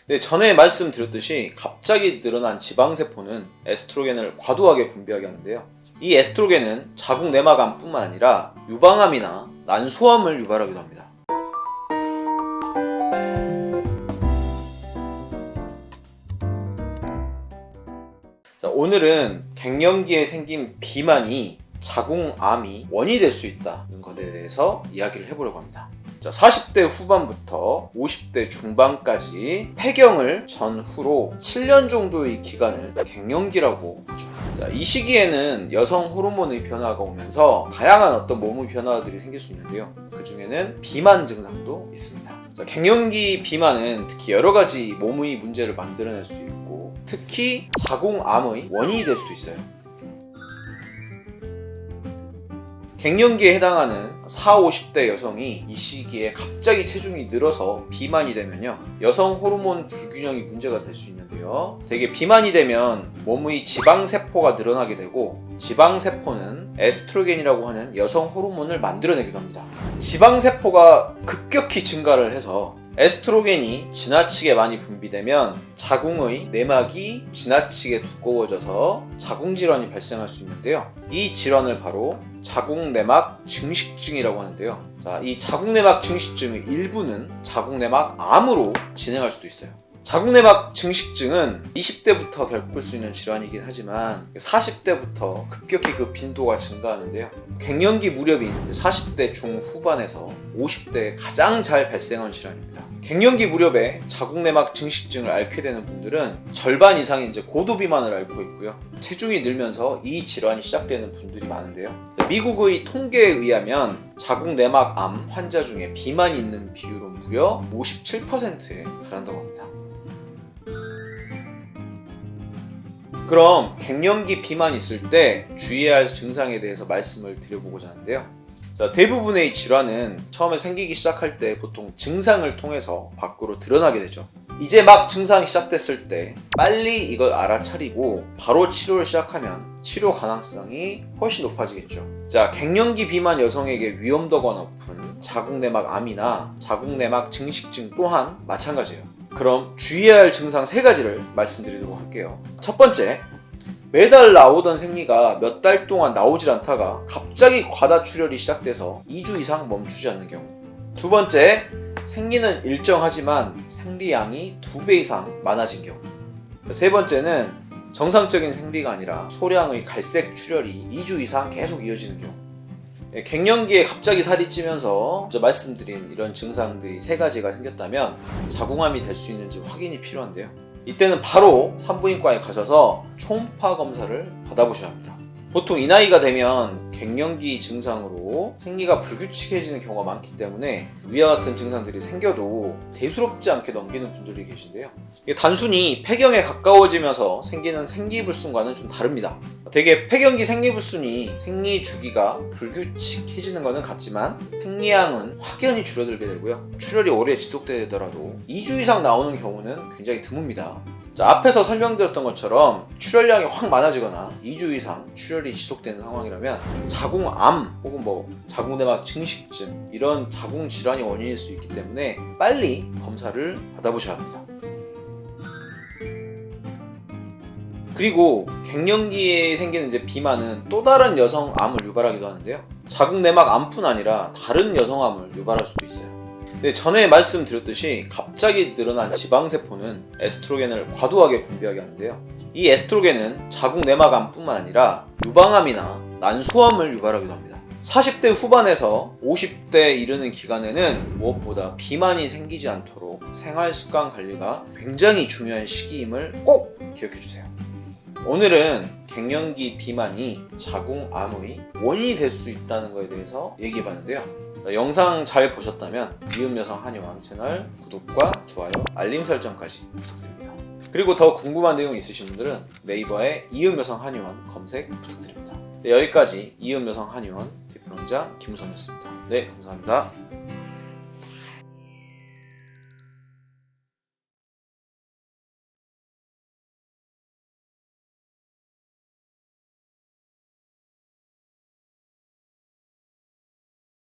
네, 전에 말씀드렸듯이 갑자기 늘어난 지방세포는 에스트로겐을 과도하게 분비하게 하는데요. 이 에스트로겐은 자궁 내막암뿐만 아니라 유방암이나 난소암을 유발하기도 합니다. 자, 오늘은 갱년기에 생긴 비만이 자궁암이 원인이 될 수 있다는 것에 대해서 이야기를 해보려고 합니다. 자, 40대 후반부터 50대 중반까지 폐경을 전후로 7년 정도의 기간을 갱년기라고 하죠. 자, 이 시기에는 여성 호르몬의 변화가 오면서 다양한 어떤 몸의 변화들이 생길 수 있는데요. 그 중에는 비만 증상도 있습니다. 자, 갱년기 비만은 특히 여러 가지 몸의 문제를 만들어낼 수 있고 특히 자궁암의 원인이 될 수도 있어요. 갱년기에 해당하는 40, 50대 여성이 이 시기에 갑자기 체중이 늘어서 비만이 되면요, 여성 호르몬 불균형이 문제가 될 수 있는데요. 되게 비만이 되면 몸의 지방세포가 늘어나게 되고, 지방세포는 에스트로겐이라고 하는 여성 호르몬을 만들어내기도 합니다. 지방세포가 급격히 증가를 해서 에스트로겐이 지나치게 많이 분비되면 자궁의 내막이 지나치게 두꺼워져서 자궁질환이 발생할 수 있는데요. 이 질환을 바로 자궁내막 증식증이라고 하는데요. 자, 이 자궁내막 증식증의 일부는 자궁내막암으로 진행할 수도 있어요. 자궁내막 증식증은 20대부터 겪을 수 있는 질환이긴 하지만 40대부터 급격히 그 빈도가 증가하는데요. 갱년기 무렵인 40대 중후반에서 50대에 가장 잘 발생하는 질환입니다. 갱년기 무렵에 자궁내막 증식증을 앓게 되는 분들은 절반 이상이 이제 고도비만을 앓고 있고요. 체중이 늘면서 이 질환이 시작되는 분들이 많은데요. 미국의 통계에 의하면 자궁내막암 환자 중에 비만이 있는 비율은 무려 57%에 달한다고 합니다. 그럼 갱년기 비만이 있을 때 주의해야 할 증상에 대해서 말씀을 드려보고자 하는데요. 자, 대부분의 질환은 처음에 생기기 시작할 때 보통 증상을 통해서 밖으로 드러나게 되죠. 이제 막 증상이 시작됐을 때 빨리 이걸 알아차리고 바로 치료를 시작하면 치료 가능성이 훨씬 높아지겠죠. 자, 갱년기 비만 여성에게 위험도가 높은 자궁내막암이나 자궁내막 증식증 또한 마찬가지예요. 그럼 주의해야 할 증상 3가지를 말씀드리도록 할게요. 첫 번째, 매달 나오던 생리가 몇 달 동안 나오질 않다가 갑자기 과다출혈이 시작돼서 2주 이상 멈추지 않는 경우. 두 번째, 생리는 일정하지만 생리량이 2배 이상 많아진 경우. 세 번째는 정상적인 생리가 아니라 소량의 갈색 출혈이 2주 이상 계속 이어지는 경우. 갱년기에 갑자기 살이 찌면서 먼저 말씀드린 이런 증상들이 3가지가 생겼다면 자궁암이 될 수 있는지 확인이 필요한데요. 이때는 바로 산부인과에 가셔서 초음파 검사를 받아보셔야 합니다. 보통 이 나이가 되면 갱년기 증상으로 생리가 불규칙해지는 경우가 많기 때문에 위와 같은 증상들이 생겨도 대수롭지 않게 넘기는 분들이 계신데요. 이게 단순히 폐경에 가까워지면서 생기는 생리불순과는 좀 다릅니다. 되게 폐경기 생리불순이 생리 주기가 불규칙해지는 것은 같지만 생리량은 확연히 줄어들게 되고요. 출혈이 오래 지속되더라도 2주 이상 나오는 경우는 굉장히 드뭅니다. 자, 앞에서 설명드렸던 것처럼 출혈량이 확 많아지거나 2주 이상 출혈이 지속되는 상황이라면 자궁암 혹은 자궁내막 증식증 이런 자궁 질환이 원인일 수 있기 때문에 빨리 검사를 받아보셔야 합니다. 그리고 갱년기에 생기는 이제 비만은 또 다른 여성암을 유발하기도 하는데요. 자궁내막암뿐 아니라 다른 여성암을 유발할 수도 있어요. 네, 전에 말씀드렸듯이 갑자기 늘어난 지방세포는 에스트로겐을 과도하게 분비하게 하는데요. 이 에스트로겐은 자궁내막암뿐만 아니라 유방암이나 난소암을 유발하기도 합니다. 40대 후반에서 50대에 이르는 기간에는 무엇보다 비만이 생기지 않도록 생활습관 관리가 굉장히 중요한 시기임을 꼭 기억해주세요. 오늘은 갱년기 비만이 자궁암의 원인이 될 수 있다는 것에 대해서 얘기해봤는데요. 영상 잘 보셨다면 이음여성 한의원 채널 구독과 좋아요, 알림 설정까지 부탁드립니다. 그리고 더 궁금한 내용 있으신 분들은 네이버에 이음여성 한의원 검색 부탁드립니다. 네, 여기까지 이음여성 한의원 대표원장 김우성이었습니다. 네, 감사합니다.